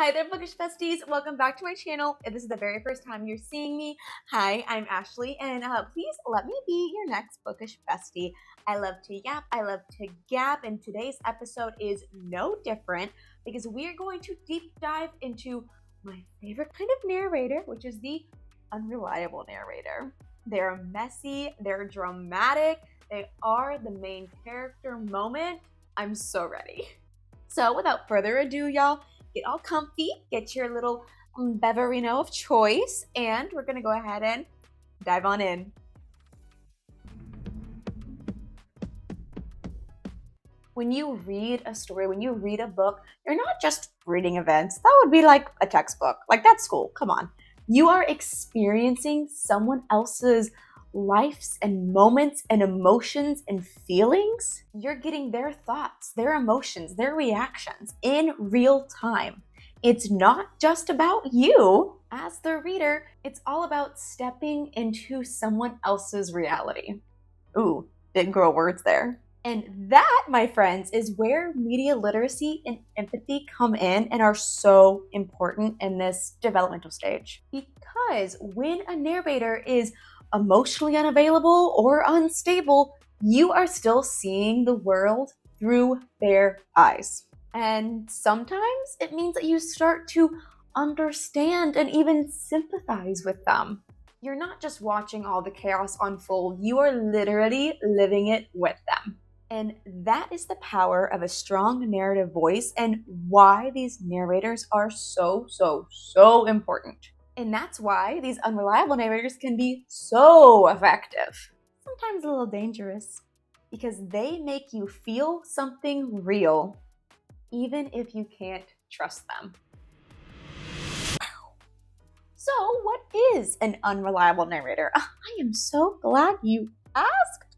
Hi there, bookish besties. Welcome back to my channel. If this is the very first time you're seeing me, hi, I'm Ashley, and please let me be your next bookish bestie. I love to yap, I love to gap, and today's episode is no different because we are going to deep dive into my favorite kind of narrator, which is the unreliable narrator. They're messy, they're dramatic, they are the main character moment. I'm so ready. So without further ado, y'all, get all comfy, get your little beverino of choice, and we're gonna go ahead and dive on in. When you read a story, when you read a book, you're not just reading events. That would be like a textbook. Like, that's school. Come on. You are experiencing someone else's lives and moments and emotions and feelings. You're getting their thoughts, their emotions, their reactions in real time. It's not just about you. As the reader, it's all about stepping into someone else's reality. Ooh, big girl words there. And that, my friends, is where media literacy and empathy come in and are so important in this developmental stage. Because when a narrator is emotionally unavailable or unstable, you are still seeing the world through their eyes. And sometimes it means that you start to understand and even sympathize with them. You're not just watching all the chaos unfold, you are literally living it with them. And that is the power of a strong narrative voice and why these narrators are so important. And that's why these unreliable narrators can be so effective. Sometimes a little dangerous, because they make you feel something real, even if you can't trust them. So, what is an unreliable narrator? I am so glad you asked.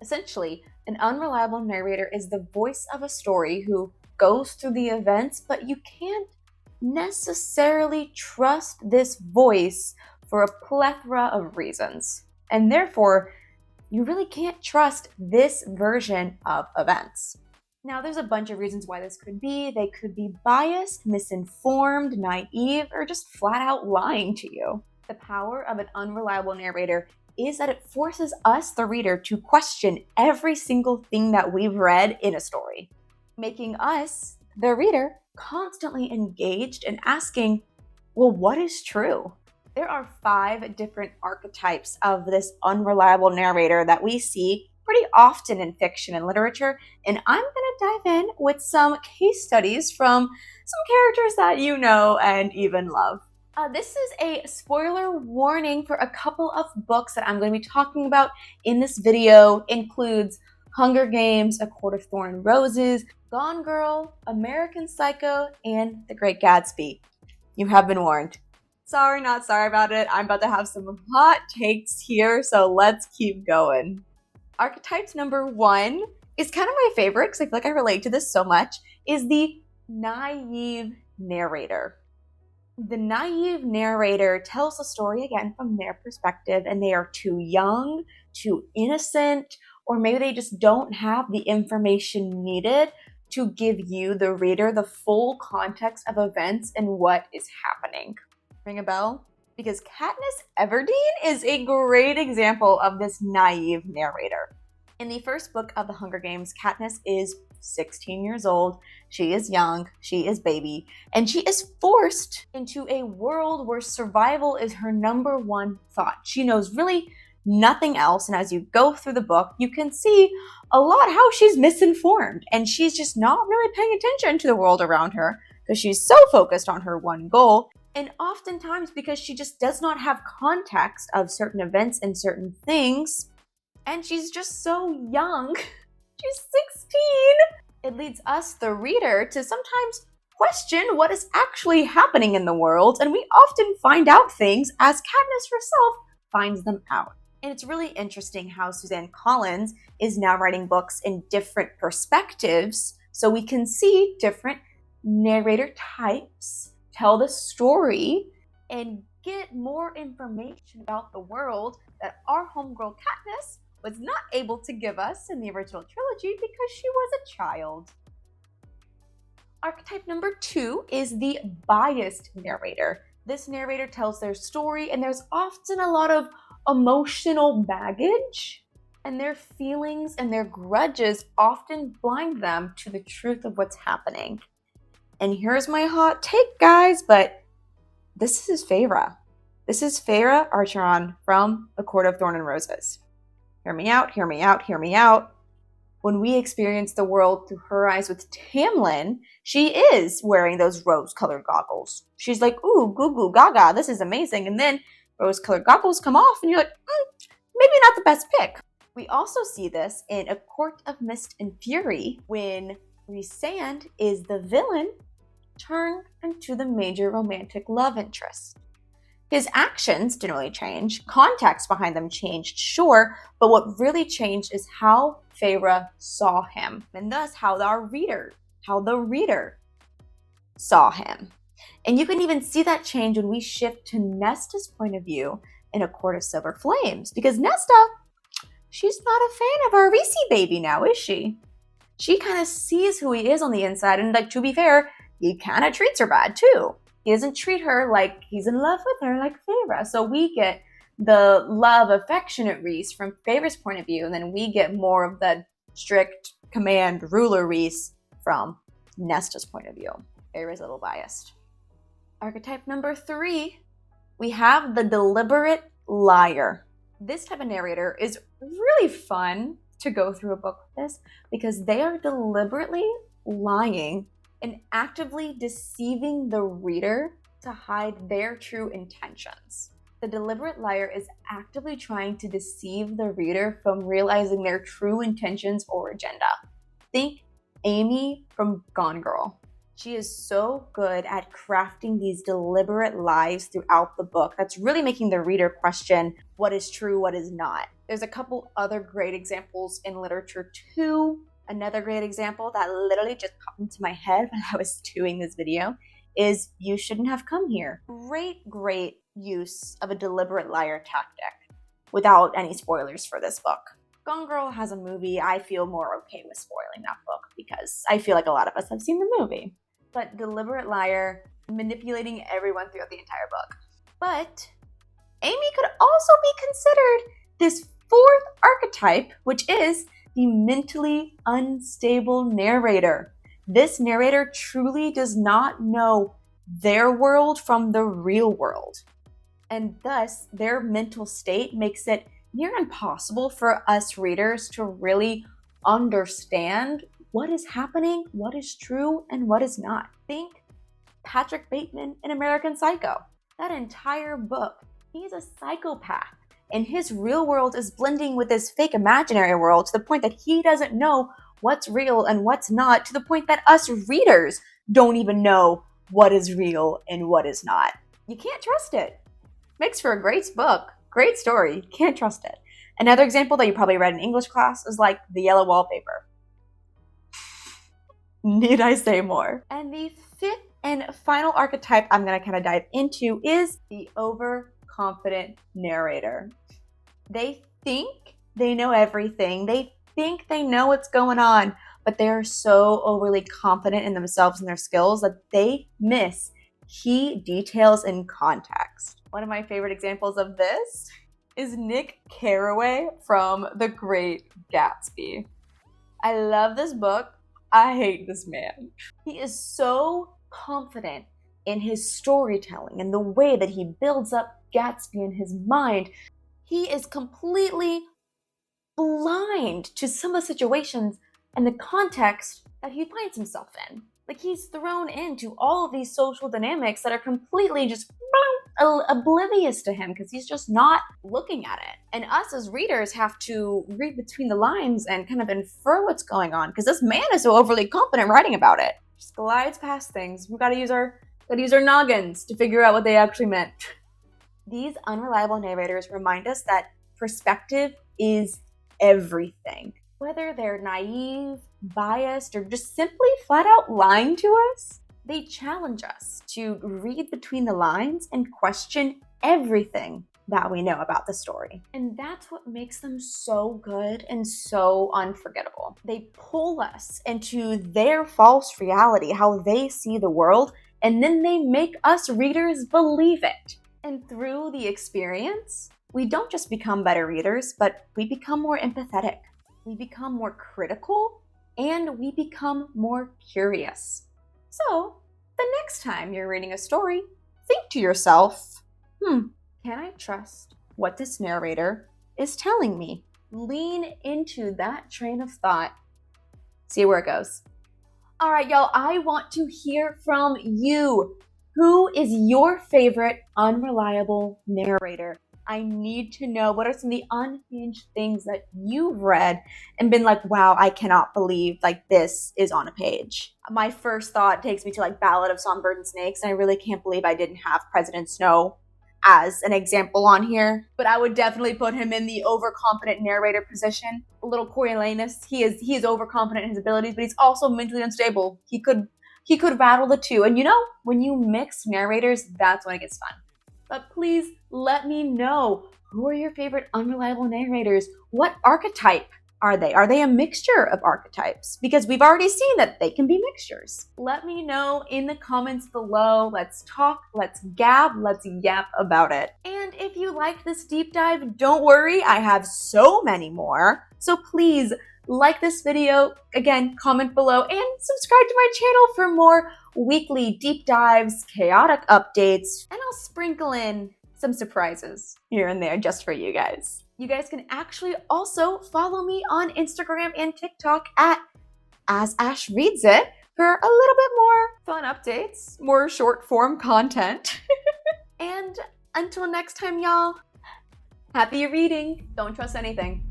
Essentially, an unreliable narrator is the voice of a story who goes through the events, but you can't necessarily trust this voice for a plethora of reasons. And therefore, you really can't trust this version of events. Now, there's a bunch of reasons why this could be. They could be biased, misinformed, naive, or just flat out lying to you. The power of an unreliable narrator is that it forces us, the reader, to question every single thing that we've read in a story, making us, the reader, constantly engaged and asking, well, what is true? There are 5 different archetypes of this unreliable narrator that we see pretty often in fiction and literature, and I'm gonna dive in with some case studies from some characters that you know and even love. This is a spoiler warning for a couple of books that I'm going to be talking about in this video. Includes Hunger Games, A Court of Thorn and Roses, Gone Girl, American Psycho, and The Great Gatsby. You have been warned. Sorry, not sorry about it. I'm about to have some hot takes here, so let's keep going. Archetype number 1 is kind of my favorite because I feel like I relate to this so much, is the naive narrator. The naive narrator tells the story again from their perspective, and they are too young, too innocent, or maybe they just don't have the information needed to give you, the reader, the full context of events and what is happening. Ring a bell? Because Katniss Everdeen is a great example of this naive narrator. In the first book of the Hunger Games, Katniss is 16 years old, she is young, she is baby, and she is forced into a world where survival is her number one thought. She knows really nothing else, and as you go through the book, you can see a lot how she's misinformed, and she's just not really paying attention to the world around her because she's so focused on her one goal, and oftentimes because she just does not have context of certain events and certain things, and she's just so young. She's 16. It leads us, the reader, to sometimes question what is actually happening in the world, and we often find out things as Katniss herself finds them out. And it's really interesting how Suzanne Collins is now writing books in different perspectives, so we can see different narrator types tell the story and get more information about the world that our homegirl Katniss was not able to give us in the original trilogy because she was a child. Archetype number 2 is the biased narrator. This narrator tells their story, and there's often a lot of emotional baggage, and their feelings and their grudges often blind them to the truth of what's happening. And here's my hot take, guys, but this is Feyre. This is Feyre Archeron from A Court of Thorn and Roses. Hear me out, hear me out, hear me out. When we experience the world through her eyes with Tamlin, she is wearing those rose-colored goggles. She's like, ooh, goo goo gaga, this is amazing. And then rose-colored goggles come off and you're like, maybe not the best pick. We also see this in A Court of Mist and Fury when Rhysand is the villain turned into the major romantic love interest. His actions didn't really change. Context behind them changed, sure, but what really changed is how Feyre saw him, and thus how the reader saw him. And you can even see that change when we shift to Nesta's point of view in A Court of Silver Flames, because Nesta, she's not a fan of our Rhys baby now, is she? She kind of sees who he is on the inside, and like, to be fair, he kind of treats her bad too. He doesn't treat her like he's in love with her like Feyre. So we get the love, affectionate Rhys from Feyre's point of view, and then we get more of the strict command ruler Rhys from Nesta's point of view. Feyre's a little biased. Archetype number 3, we have the deliberate liar. This type of narrator is really fun to go through a book with this because they are deliberately lying and actively deceiving the reader to hide their true intentions. The deliberate liar is actively trying to deceive the reader from realizing their true intentions or agenda. Think Amy from Gone Girl. She is so good at crafting these deliberate lies throughout the book that's really making the reader question what is true, what is not. There's a couple other great examples in literature too. Another great example that literally just popped into my head when I was doing this video is You Shouldn't Have Come Here. Great use of a deliberate liar tactic without any spoilers for this book. Gone Girl has a movie. I feel more okay with spoiling that book because I feel like a lot of us have seen the movie. But deliberate liar, manipulating everyone throughout the entire book. But Amy could also be considered this 4th archetype, which is the mentally unstable narrator. This narrator truly does not know their world from the real world. And thus, their mental state makes it near impossible for us readers to really understand what is happening, what is true, and what is not. Think Patrick Bateman in American Psycho. That entire book, he's a psychopath. And his real world is blending with his fake imaginary world to the point that he doesn't know what's real and what's not, to the point that us readers don't even know what is real and what is not. You can't trust it. Makes for a great book, great story. You can't trust it. Another example that you probably read in English class is like the Yellow Wallpaper. Need I say more? And the 5th and final archetype I'm going to kind of dive into is the overconfident narrator. They think they know everything. They think they know what's going on, but they're so overly confident in themselves and their skills that they miss key details in context. One of my favorite examples of this is Nick Carraway from The Great Gatsby. I love this book. I hate this man. He is so confident in his storytelling and the way that he builds up Gatsby in his mind. He is completely blind to some of the situations and the context that he finds himself in. Like, he's thrown into all of these social dynamics that are completely just oblivious to him because he's just not looking at it. And us as readers have to read between the lines and kind of infer what's going on because this man is so overly confident writing about it. Just glides past things. We gotta use our noggins to figure out what they actually meant. These unreliable narrators remind us that perspective is everything. Whether they're naive, biased, or just simply flat out lying to us, they challenge us to read between the lines and question everything that we know about the story. And that's what makes them so good and so unforgettable. They pull us into their false reality, how they see the world, and then they make us readers believe it. And through the experience, we don't just become better readers, but we become more empathetic, we become more critical, and we become more curious. So, the next time you're reading a story, think to yourself, can I trust what this narrator is telling me? Lean into that train of thought. See where it goes. All right, y'all, I want to hear from you. Who is your favorite unreliable narrator? I need to know, what are some of the unhinged things that you've read and been like, wow, I cannot believe like this is on a page. My first thought takes me to like Ballad of Songbirds and Snakes, and I really can't believe I didn't have President Snow as an example on here. But I would definitely put him in the overconfident narrator position. A little Coriolanus, he is overconfident in his abilities, but he's also mentally unstable. He could rattle the two. And you know, when you mix narrators, that's when it gets fun. But please let me know, who are your favorite unreliable narrators? What archetype are they? Are they a mixture of archetypes? Because we've already seen that they can be mixtures. Let me know in the comments below. Let's talk, let's gab, let's yap about it. And if you liked this deep dive, don't worry, I have so many more. So please like this video, again, comment below, and subscribe to my channel for more weekly deep dives, chaotic updates, and I'll sprinkle in some surprises here and there just for you guys. You guys can actually also follow me on Instagram and TikTok at AsAshReadsIt for a little bit more fun updates, more short form content. And until next time, y'all, happy reading. Don't trust anything.